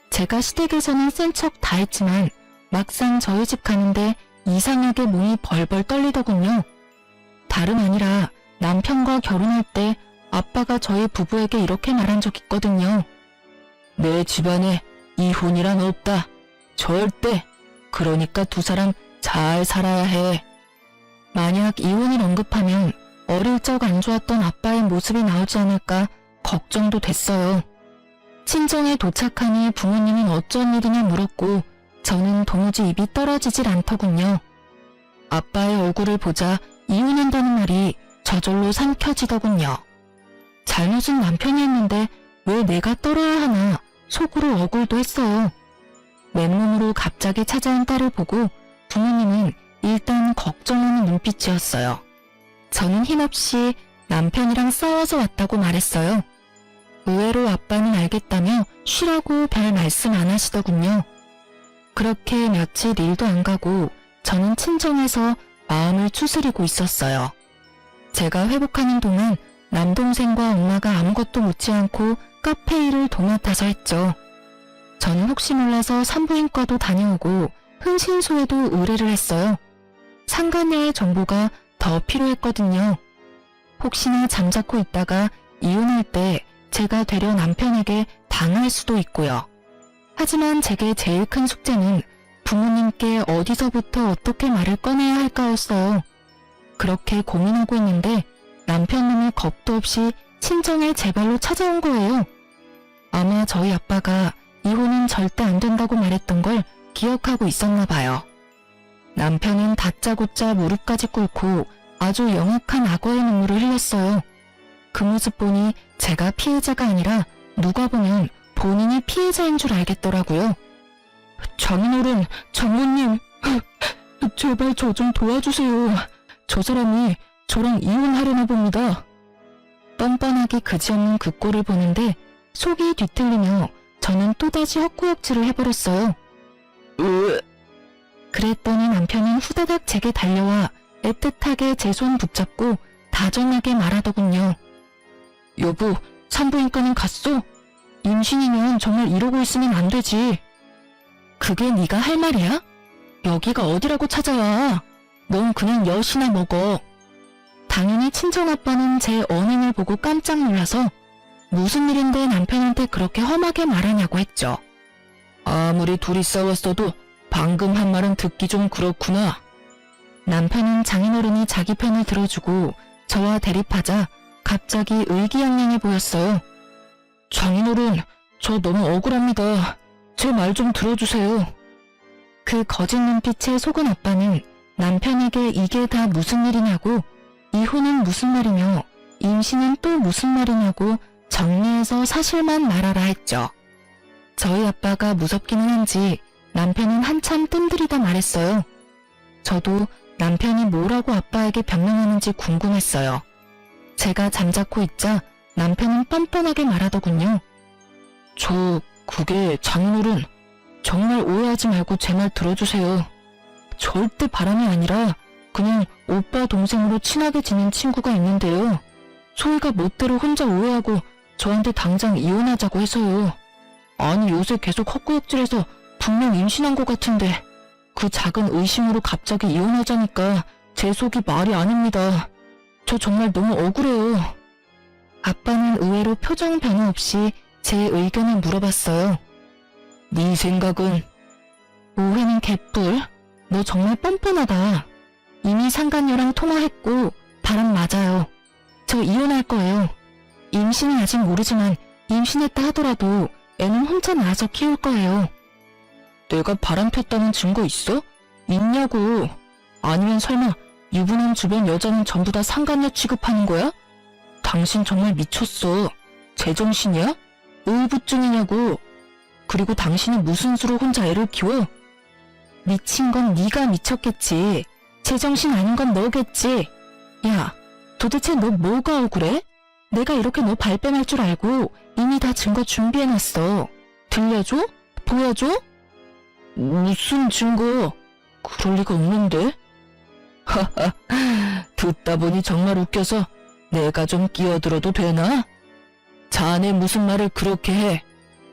제가 시댁에서는 센 척 다 했지만 막상 저희 집 가는데 이상하게 몸이 벌벌 떨리더군요. 다름 아니라 남편과 결혼할 때 아빠가 저희 부부에게 이렇게 말한 적 있거든요. 내 집안에 이혼이란 없다. 절대. 그러니까 두 사람 잘 살아야 해. 만약 이혼을 언급하면 어릴 적 안 좋았던 아빠의 모습이 나오지 않을까 걱정도 됐어요. 친정에 도착하니 부모님은 어쩐 일이냐 물었고 저는 도무지 입이 떨어지질 않더군요. 아빠의 얼굴을 보자 이혼한다는 말이 저절로 삼켜지더군요. 잘못은 남편이 했는데 왜 내가 떨어야 하나 속으로 억울도 했어요. 맨몸으로 갑자기 찾아온 딸을 보고 부모님은 일단 걱정하는 눈빛이었어요. 저는 힘없이 남편이랑 싸워서 왔다고 말했어요. 의외로 아빠는 알겠다며 쉬라고 별 말씀 안 하시더군요. 그렇게 며칠 일도 안 가고 저는 친정에서 마음을 추스리고 있었어요. 제가 회복하는 동안 남동생과 엄마가 아무것도 묻지 않고 카페 일을 도맡아서 했죠. 저는 혹시 몰라서 산부인과도 다녀오고 흥신소에도 의뢰를 했어요. 상간녀의 정보가 더 필요했거든요. 혹시나 잠자코 있다가 이혼할 때 제가 되려 남편에게 당할 수도 있고요. 하지만 제게 제일 큰 숙제는 부모님께 어디서부터 어떻게 말을 꺼내야 할까였어요. 그렇게 고민하고 있는데 남편놈이 겁도 없이 친정에 제 발로 찾아온 거예요. 아마 저희 아빠가 이혼은 절대 안 된다고 말했던 걸 기억하고 있었나 봐요. 남편은 다짜고짜 무릎까지 꿇고 아주 영악한 악어의 눈물을 흘렸어요. 그 모습 보니 제가 피해자가 아니라 누가 보면 본인이 피해자인 줄 알겠더라고요. 장인어른, 장모님, 제발 저 좀 도와주세요. 저 사람이 저랑 이혼하려나 봅니다. 뻔뻔하게 그지없는 그 꼴을 보는데 속이 뒤틀리며 저는 또다시 헛구역질을 해버렸어요. 그랬더니 남편은 후다닥 제게 달려와 애틋하게 제 손 붙잡고 다정하게 말하더군요. 여보, 산부인과는 갔어? 임신이면 정말 이러고 있으면 안 되지. 그게 네가 할 말이야? 여기가 어디라고 찾아와. 넌 그냥 엿이나 먹어. 당연히 친정아빠는 제 언행을 보고 깜짝 놀라서 무슨 일인데 남편한테 그렇게 험하게 말하냐고 했죠. 아무리 둘이 싸웠어도 방금 한 말은 듣기 좀 그렇구나. 남편은 장인어른이 자기 편을 들어주고 저와 대립하자 갑자기 의기양양해 보였어요. 장인어른, 저 너무 억울합니다. 제 말 좀 들어주세요. 그 거짓 눈빛에 속은 아빠는 남편에게 이게 다 무슨 일이냐고, 이혼은 무슨 말이며 임신은 또 무슨 말이냐고 정리해서 사실만 말하라 했죠. 저희 아빠가 무섭기는 한지 남편은 한참 뜸들이다 말했어요. 저도 남편이 뭐라고 아빠에게 변명하는지 궁금했어요. 제가 잠자코 있자 남편은 뻔뻔하게 말하더군요. 그게 장인어른, 정말 오해하지 말고 제 말 들어주세요. 절대 바람이 아니라 그냥 오빠 동생으로 친하게 지낸 친구가 있는데요. 소희가 멋대로 혼자 오해하고 저한테 당장 이혼하자고 해서요. 아니 요새 계속 헛구역질해서 분명 임신한 것 같은데 그 작은 의심으로 갑자기 이혼하자니까 제 속이 말이 아닙니다. 저 정말 너무 억울해요. 아빠는 의외로 표정 변화 없이 제 의견을 물어봤어요. 네 생각은? 오해는 개뿔. 너 정말 뻔뻔하다. 이미 상간녀랑 통화했고 바람 맞아요. 저 이혼할 거예요. 임신은 아직 모르지만 임신했다 하더라도 애는 혼자 낳아서 키울 거예요. 내가 바람 폈다는 증거 있어? 있냐고. 아니면 설마 유부남 주변 여자는 전부 다 상간녀 취급하는 거야? 당신 정말 미쳤어. 제정신이야? 의부증이냐고. 그리고 당신은 무슨 수로 혼자 애를 키워? 미친 건 네가 미쳤겠지. 제정신 아닌 건 너겠지. 야, 도대체 너 뭐가 억울해? 내가 이렇게 너 발뺌할 줄 알고 이미 다 증거 준비해놨어. 들려줘? 보여줘? 무슨 증거? 그럴 리가 없는데? 하하, 듣다 보니 정말 웃겨서 내가 좀 끼어들어도 되나? 자네 무슨 말을 그렇게 해?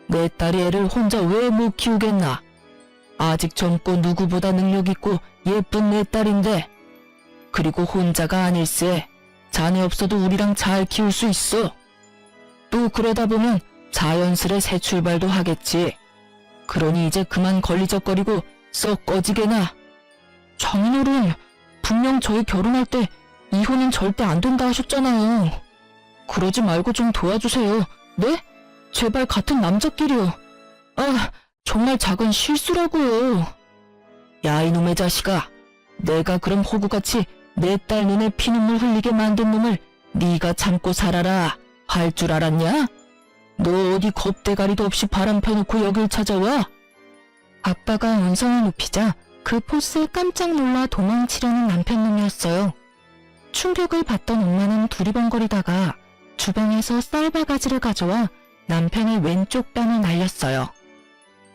내 딸이 애를 혼자 왜 못 키우겠나? 아직 젊고 누구보다 능력 있고 예쁜 내 딸인데. 그리고 혼자가 아닐세. 자네 없어도 우리랑 잘 키울 수 있어. 또 그러다 보면 자연스레 새 출발도 하겠지. 그러니 이제 그만 걸리적거리고 썩 꺼지게나. 장인어른, 분명 저희 결혼할 때 이혼은 절대 안 된다 하셨잖아요. 그러지 말고 좀 도와주세요. 네? 제발 같은 남자끼리요. 아, 정말 작은 실수라고요. 야, 이놈의 자식아. 내가 그럼 호구같이 내 딸 눈에 피눈물 흘리게 만든 놈을 네가 참고 살아라 할 줄 알았냐? 너 어디 겁대가리도 없이 바람 펴놓고 여길 찾아와? 아빠가 언성을 높이자 그 포스에 깜짝 놀라 도망치려는 남편놈이었어요. 충격을 받던 엄마는 두리번거리다가 주방에서 쌀바가지를 가져와 남편의 왼쪽 뺨을 날렸어요.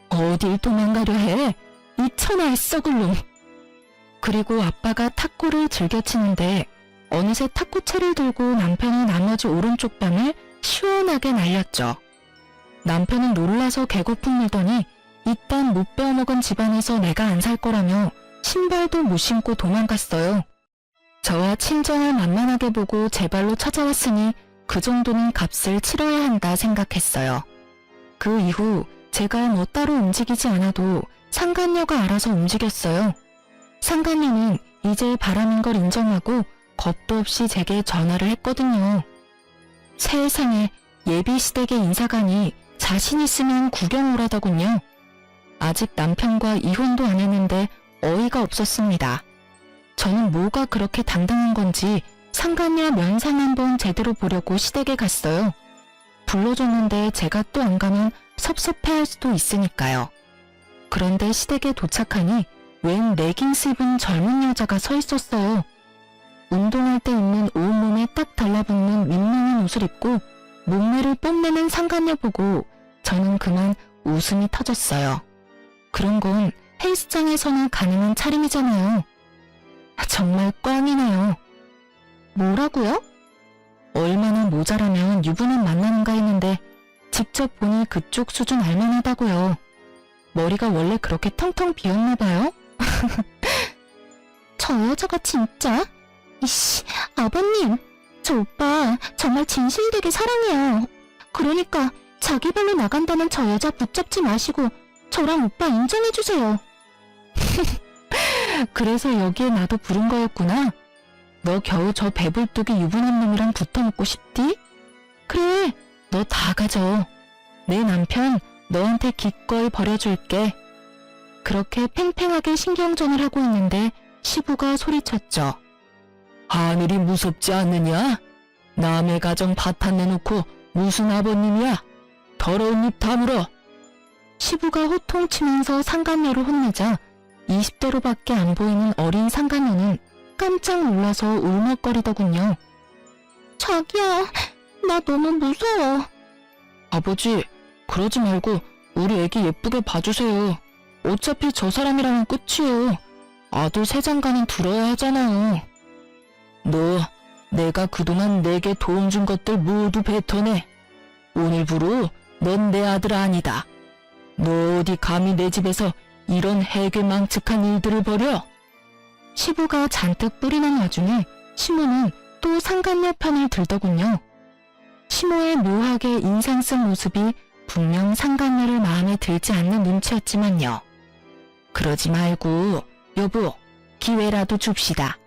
어딜 도망가려 해? 이 천하의 썩을 놈. 그리고 아빠가 탁구를 즐겨치는데 어느새 탁구채를 들고 남편의 나머지 오른쪽 뺨을 시원하게 날렸죠. 남편은 놀라서 개고풍 물더니 이딴 못 배워먹은 집안에서 내가 안 살 거라며 신발도 못 신고 도망갔어요. 저와 친정을 만만하게 보고 제 발로 찾아왔으니 그 정도는 값을 치러야 한다 생각했어요. 그 이후 제가 뭐 따로 움직이지 않아도 상간녀가 알아서 움직였어요. 상간녀는 이제 바람인 걸 인정하고 겁도 없이 제게 전화를 했거든요. 세상에, 예비시댁의 인사가니 자신 있으면 구경 오라더군요. 아직 남편과 이혼도 안 했는데 어이가 없었습니다. 저는 뭐가 그렇게 당당한 건지 상간녀 면상 한번 제대로 보려고 시댁에 갔어요. 불러줬는데 제가 또 안 가면 섭섭해할 수도 있으니까요. 그런데 시댁에 도착하니 웬 레깅스 입은 젊은 여자가 서 있었어요. 운동할 때 입는 온몸에 딱 달라붙는 민망한 옷을 입고 몸매를 뽐내는 상간녀 보고 저는 그만 웃음이 터졌어요. 그런 건 헬스장에서나 가능한 차림이잖아요. 정말 꽝이네요. 뭐라고요? 얼마나 모자라면 유부남 만나는가 했는데 직접 보니 그쪽 수준 알만하다고요. 머리가 원래 그렇게 텅텅 비었나 봐요? 저 여자가 진짜? 이씨, 아버님, 저 오빠 정말 진실되게 사랑해요. 그러니까 자기 발로 나간다는 저 여자 붙잡지 마시고 저랑 오빠 인정해주세요. 그래서 여기에 나도 부른 거였구나. 너 겨우 저 배불뚝이 유부남 놈이랑 붙어먹고 싶디? 그래, 너 다 가져. 내 남편 너한테 기꺼이 버려줄게. 그렇게 팽팽하게 신경전을 하고 있는데 시부가 소리쳤죠. 하늘이 무섭지 않느냐? 남의 가정 바탕 내놓고 무슨 아버님이야? 더러운 입 다물어. 시부가 호통치면서 상간녀를 혼내자 20대로밖에 안 보이는 어린 상간녀는 깜짝 놀라서 울먹거리더군요. 자기야, 나 너무 무서워. 아버지, 그러지 말고 우리 애기 예쁘게 봐주세요. 어차피 저 사람이랑은 끝이에요. 아들 세 장가는 들어야 하잖아요. 너, 내가 그동안 내게 도움 준 것들 모두 뱉어내. 오늘부로 넌 내 아들 아니다. 너 어디 감히 내 집에서 이런 해괴망측한 일들을 벌여? 시부가 잔뜩 뿌리는 와중에 시모는 또 상간녀 편을 들더군요. 시모의 묘하게 인상 쓴 모습이 분명 상간녀를 마음에 들지 않는 눈치였지만요. 그러지 말고 여보, 기회라도 줍시다.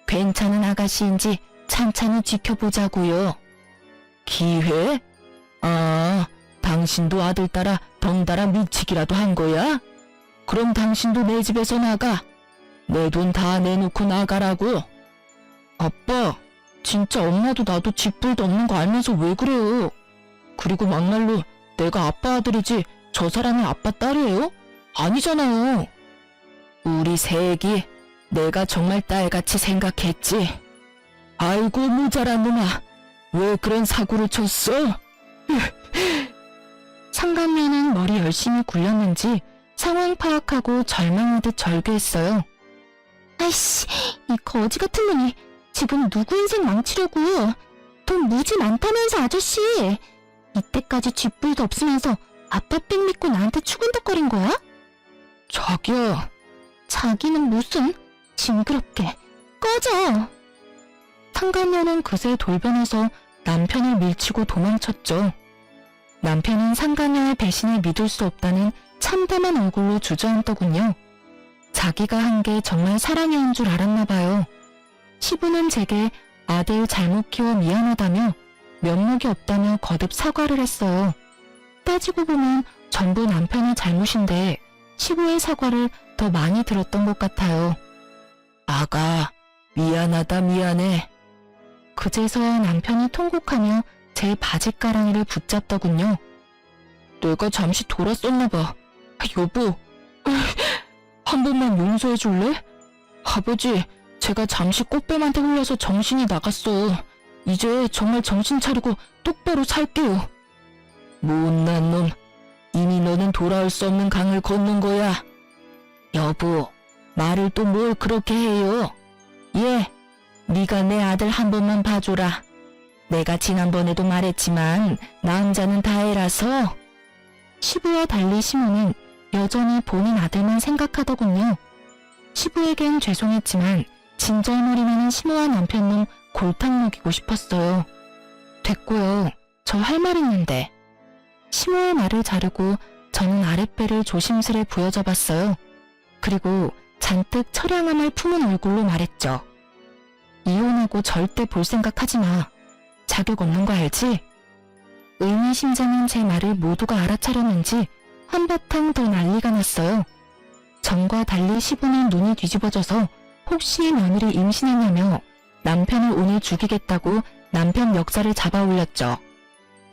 괜찮은 아가씨인지 찬찬히 지켜보자고요. 기회? 아, 당신도 아들 따라 덩달아 미치기라도 한 거야? 그럼 당신도 내 집에서 나가. 내 돈 다 내놓고 나가라고. 아빠, 진짜 엄마도 나도 집불도 없는 거 알면서 왜 그래요? 그리고 막말로 내가 아빠 아들이지 저 사람이 아빠 딸이에요? 아니잖아요. 우리 새애기, 내가 정말 딸같이 생각했지. 아이고 모자란 놈아, 왜 그런 사고를 쳤어? 상간녀는 머리 열심히 굴렸는지 상황 파악하고 절망하듯 절규했어요. 아이씨, 이 거지 같은 놈이 지금 누구 인생 망치려고. 돈 무지 많다면서 아저씨. 이때까지 쥐뿔도 없으면서 아빠 빽 믿고 나한테 추근덕거린 거야? 자기야. 자기는 무슨. 징그럽게. 꺼져. 상간녀는 그새 돌변해서 남편을 밀치고 도망쳤죠. 남편은 상간녀의 배신을 믿을 수 없다는 참담한 얼굴로 주저앉더군요. 자기가 한 게 정말 사랑이었는 줄 알았나 봐요. 시부는 제게 아들 잘못 키워 미안하다며 면목이 없다며 거듭 사과를 했어요. 따지고 보면 전부 남편의 잘못인데 시부의 사과를 더 많이 들었던 것 같아요. 아가, 미안하다 미안해. 그제서야 남편이 통곡하며 제 바지가랑이를 붙잡더군요. 내가 잠시 돌았었나 봐. 여보, 한 번만 용서해 줄래? 아버지, 제가 잠시 꽃뱀한테 홀려서 정신이 나갔어. 이제 정말 정신 차리고 똑바로 살게요. 못난 놈, 이미 너는 돌아올 수 없는 강을 건넌 거야. 여보, 말을 또 뭘 그렇게 해요? 예, 네가 내 아들 한 번만 봐줘라. 내가 지난번에도 말했지만 남자는 다 애라서. 시부와 달리 시모는 여전히 본인 아들만 생각하더군요. 시부에겐 죄송했지만 진절머리만한 시모와 남편놈 골탕 먹이고 싶었어요. 됐고요. 저 할 말 있는데. 시모의 말을 자르고 저는 아랫배를 조심스레 부여잡았어요. 그리고 잔뜩 처량함을 품은 얼굴로 말했죠. 이혼하고 절대 볼 생각하지 마. 자격 없는 거 알지? 의미심장한 제 말을 모두가 알아차렸는지 한바탕 더 난리가 났어요. 전과 달리 시부는 눈이 뒤집어져서 혹시 며느리 임신했냐며 남편을 오늘 죽이겠다고 남편 멱살을 잡아 올렸죠.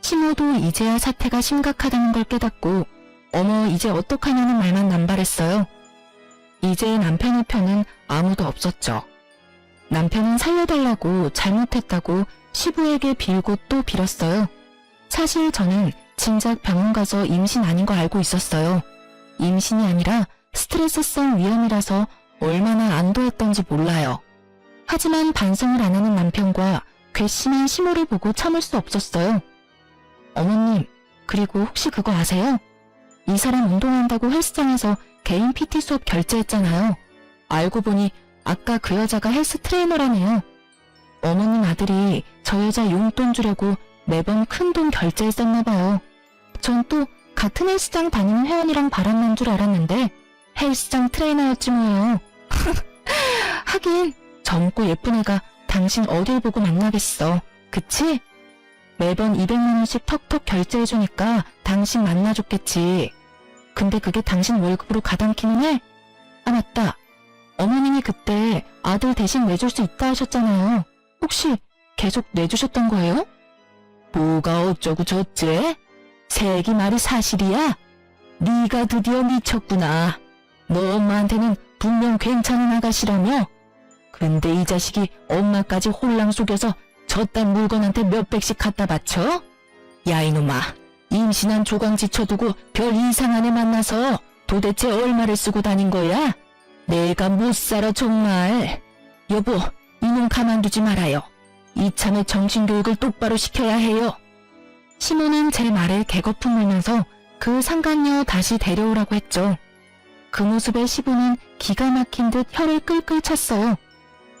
시모도 이제야 사태가 심각하다는 걸 깨닫고 어머 이제 어떡하냐는 말만 남발했어요. 이제 남편의 편은 아무도 없었죠. 남편은 살려달라고 잘못했다고 시부에게 빌고 또 빌었어요. 사실 저는 진작 병원 가서 임신 아닌 거 알고 있었어요. 임신이 아니라 스트레스성 위험이라서 얼마나 안도했던지 몰라요. 하지만 반성을 안 하는 남편과 괘씸한 시모를 보고 참을 수 없었어요. 어머님, 그리고 혹시 그거 아세요? 이 사람 운동한다고 헬스장에서 개인 PT 수업 결제했잖아요. 알고 보니 아까 그 여자가 헬스 트레이너라네요. 어머님 아들이 저 여자 용돈 주려고 매번 큰 돈 결제했었나봐요. 전 또 같은 헬스장 다니는 회원이랑 바람난 줄 알았는데 헬스장 트레이너였지 뭐예요. 하긴 젊고 예쁜 애가 당신 어딜 보고 만나겠어. 그치? 매번 200만 원씩 턱턱 결제해주니까 당신 만나줬겠지. 근데 그게 당신 월급으로 가당키는 해? 아 맞다. 어머님이 그때 아들 대신 내줄 수 있다 하셨잖아요. 혹시 계속 내주셨던 거예요? 뭐가 어쩌고 저째? 새애기 말이 사실이야? 네가 드디어 미쳤구나. 너 엄마한테는 분명 괜찮은 아가씨라며? 근데 이 자식이 엄마까지 홀랑 속여서 저딴 물건한테 몇백씩 갖다 바쳐? 야 이놈아, 임신한 조강 지쳐두고 별 이상한 애 만나서 도대체 얼마를 쓰고 다닌 거야? 내가 못 살아 정말. 여보, 이놈 가만두지 말아요. 이참에 정신교육을 똑바로 시켜야 해요. 시모는 제 말에 개거품 물면서 그 상간녀 다시 데려오라고 했죠. 그 모습에 시부는 기가 막힌 듯 혀를 끌끌 찼어요.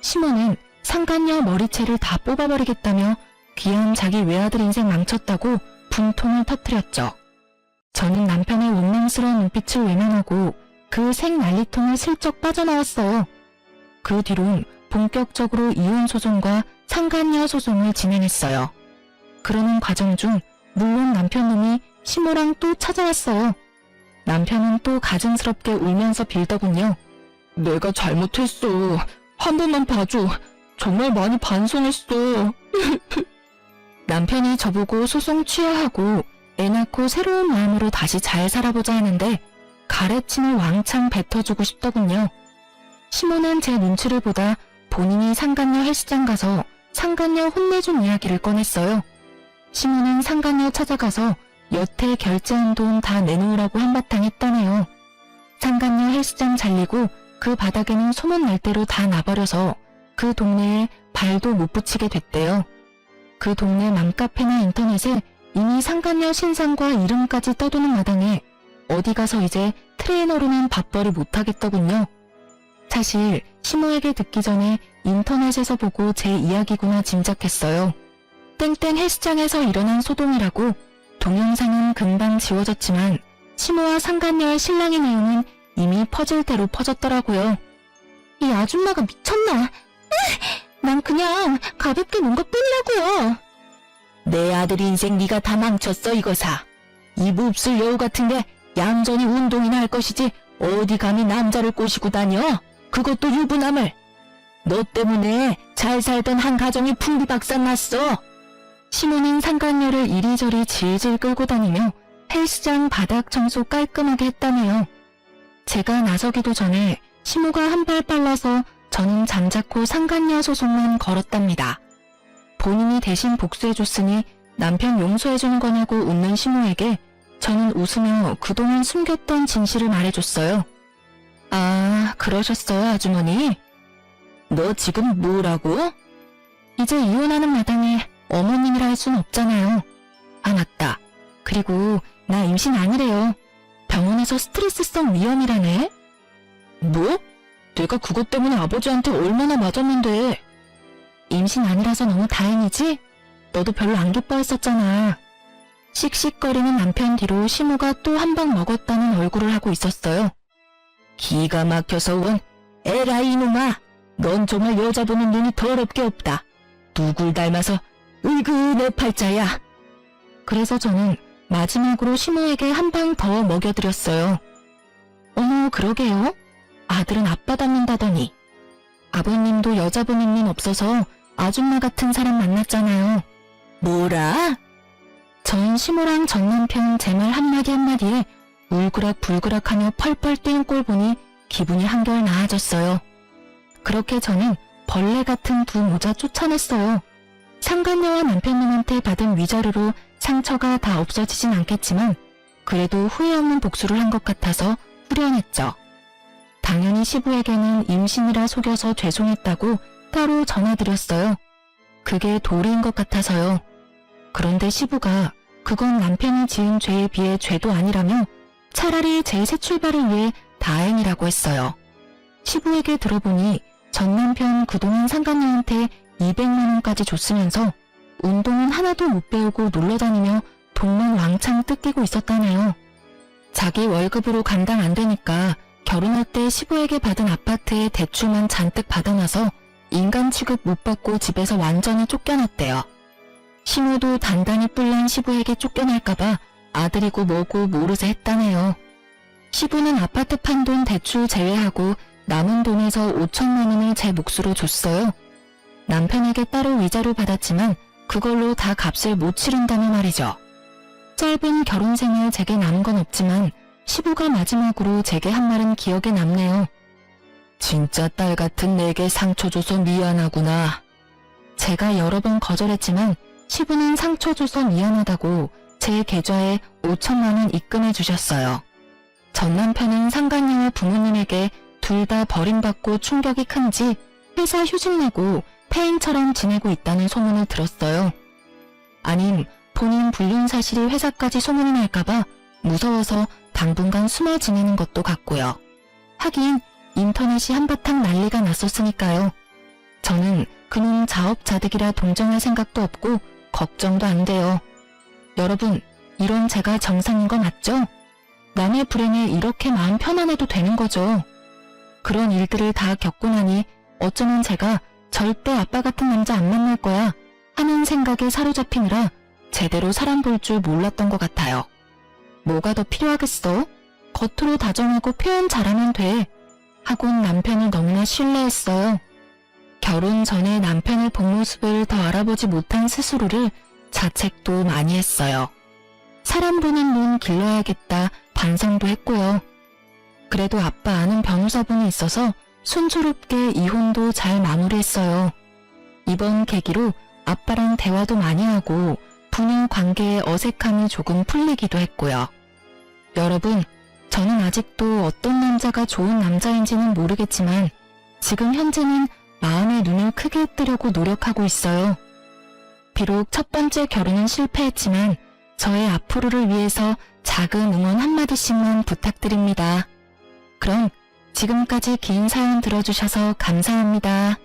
시모는 상간녀 머리채를 다 뽑아버리겠다며 귀한 자기 외아들 인생 망쳤다고 분통을 터뜨렸죠. 저는 남편의 원망스러운 눈빛을 외면하고 그 생 난리통을 슬쩍 빠져나왔어요. 그 뒤론 본격적으로 이혼 소송과 상간녀 소송을 진행했어요. 그러는 과정 중 물론 남편놈이 시모랑 또 찾아왔어요. 남편은 또 가증스럽게 울면서 빌더군요. 내가 잘못했어. 한 번만 봐줘. 정말 많이 반성했어. 남편이 저보고 소송 취하하고 애 낳고 새로운 마음으로 다시 잘 살아보자 하는데 가래침을 왕창 뱉어주고 싶더군요. 시모는 제 눈치를 보다 본인이 상간녀 헬스장 가서 상간녀 혼내준 이야기를 꺼냈어요. 시모는 상간녀 찾아가서 여태 결제한 돈 다 내놓으라고 한바탕 했다네요. 상간녀 헬스장 잘리고 그 바닥에는 소문날 대로 다 놔버려서 그 동네에 발도 못 붙이게 됐대요. 그 동네 맘카페나 인터넷에 이미 상간녀 신상과 이름까지 떠도는 마당에 어디 가서 이제 트레이너로는 밥벌이 못하겠더군요. 사실 시모에게 듣기 전에 인터넷에서 보고 제 이야기구나 짐작했어요. 땡땡 헬스장에서 일어난 소동이라고. 동영상은 금방 지워졌지만 시모와 상간녀의 신랑의 내용은 이미 퍼질 대로 퍼졌더라고요. 이 아줌마가 미쳤나? 난 그냥 가볍게 논 것뿐이라고요. 내 아들 인생 네가 다 망쳤어 이거사. 이 몹쓸 여우 같은데 얌전히 운동이나 할 것이지 어디 감히 남자를 꼬시고 다녀? 그것도 유부남을. 너 때문에 잘 살던 한 가정이 풍비박산 났어. 시모는 상간녀를 이리저리 질질 끌고 다니며 헬스장 바닥 청소 깔끔하게 했다네요. 제가 나서기도 전에 시모가 한 발 빨라서 저는 잠자코 상간녀 소송만 걸었답니다. 본인이 대신 복수해줬으니 남편 용서해주는 거냐고 웃는 시모에게 저는 웃으며 그동안 숨겼던 진실을 말해줬어요. 아, 그러셨어요, 아주머니? 너 지금 뭐라고? 이제 이혼하는 마당에 어머님이라 할 순 없잖아요. 아, 맞다. 그리고 나 임신 아니래요. 병원에서 스트레스성 위염이라네. 뭐? 내가 그것 때문에 아버지한테 얼마나 맞았는데. 임신 아니라서 너무 다행이지? 너도 별로 안 기뻐했었잖아. 씩씩거리는 남편 뒤로 시모가 또 한 방 먹었다는 얼굴을 하고 있었어요. 기가 막혀서 원. 에라이 이놈아. 넌 정말 여자 보는 눈이 더럽게 없다. 누굴 닮아서 으이그 내 팔자야. 그래서 저는 마지막으로 시모에게 한 방 더 먹여드렸어요. 어머, 그러게요. 아들은 아빠 닮는다더니. 아버님도 여자 보는 눈 없어서 아줌마 같은 사람 만났잖아요. 뭐라? 전 시모랑 전 남편 제 말 한마디 한마디에 울그락불그락하며 펄펄 뛰는 꼴 보니 기분이 한결 나아졌어요. 그렇게 저는 벌레 같은 두 모자 쫓아냈어요. 상간녀와 남편님한테 받은 위자료로 상처가 다 없어지진 않겠지만 그래도 후회 없는 복수를 한 것 같아서 후련했죠. 당연히 시부에게는 임신이라 속여서 죄송했다고 따로 전화드렸어요. 그게 도리인 것 같아서요. 그런데 시부가 그건 남편이 지은 죄에 비해 죄도 아니라며 차라리 제 새 출발을 위해 다행이라고 했어요. 시부에게 들어보니 전 남편 그동안 상간녀한테 200만 원까지 줬으면서 운동은 하나도 못 배우고 놀러다니며 돈만 왕창 뜯기고 있었다네요. 자기 월급으로 감당 안 되니까 결혼할 때 시부에게 받은 아파트에 대출만 잔뜩 받아놔서 인간 취급 못 받고 집에서 완전히 쫓겨났대요. 시모도 단단히 뿔난 시부에게 쫓겨날까봐 아들이고 뭐고 모르쇠 했다네요. 시부는 아파트 판돈 대출 제외하고 남은 돈에서 5천만 원을 제 몫으로 줬어요. 남편에게 따로 위자료 받았지만 그걸로 다 값을 못 치른다며 말이죠. 짧은 결혼 생활 제게 남은 건 없지만 시부가 마지막으로 제게 한 말은 기억에 남네요. 진짜 딸 같은 내게 상처 줘서 미안하구나. 제가 여러 번 거절했지만 시부는 상처 줘서 미안하다고 제 계좌에 5천만 원 입금해 주셨어요. 전 남편은 상간녀와 부모님에게 둘 다 버림받고 충격이 큰지 회사 휴직 내고 폐인처럼 지내고 있다는 소문을 들었어요. 아님 본인 불륜 사실이 회사까지 소문이 날까봐 무서워서 당분간 숨어 지내는 것도 같고요. 하긴 인터넷이 한바탕 난리가 났었으니까요. 저는 그놈 자업자득이라 동정할 생각도 없고 걱정도 안 돼요. 여러분, 이런 제가 정상인 거 맞죠? 남의 불행에 이렇게 마음 편안해도 되는 거죠. 그런 일들을 다 겪고 나니 어쩌면 제가 절대 아빠 같은 남자 안 만날 거야 하는 생각에 사로잡히느라 제대로 사람 볼 줄 몰랐던 것 같아요. 뭐가 더 필요하겠어? 겉으로 다정하고 표현 잘하면 돼. 하곤 남편을 너무나 신뢰했어요. 결혼 전에 남편의 본 모습을 더 알아보지 못한 스스로를 자책도 많이 했어요. 사람 보는 눈 길러야겠다 반성도 했고요. 그래도 아빠 아는 변호사분이 있어서 순조롭게 이혼도 잘 마무리했어요. 이번 계기로 아빠랑 대화도 많이 하고 부녀 관계의 어색함이 조금 풀리기도 했고요. 여러분, 저는 아직도 어떤 남자가 좋은 남자인지는 모르겠지만 지금 현재는 마음의 눈을 크게 뜨려고 노력하고 있어요. 비록 첫 번째 결혼은 실패했지만 저의 앞으로를 위해서 작은 응원 한마디씩만 부탁드립니다. 그럼 지금까지 긴 사연 들어주셔서 감사합니다.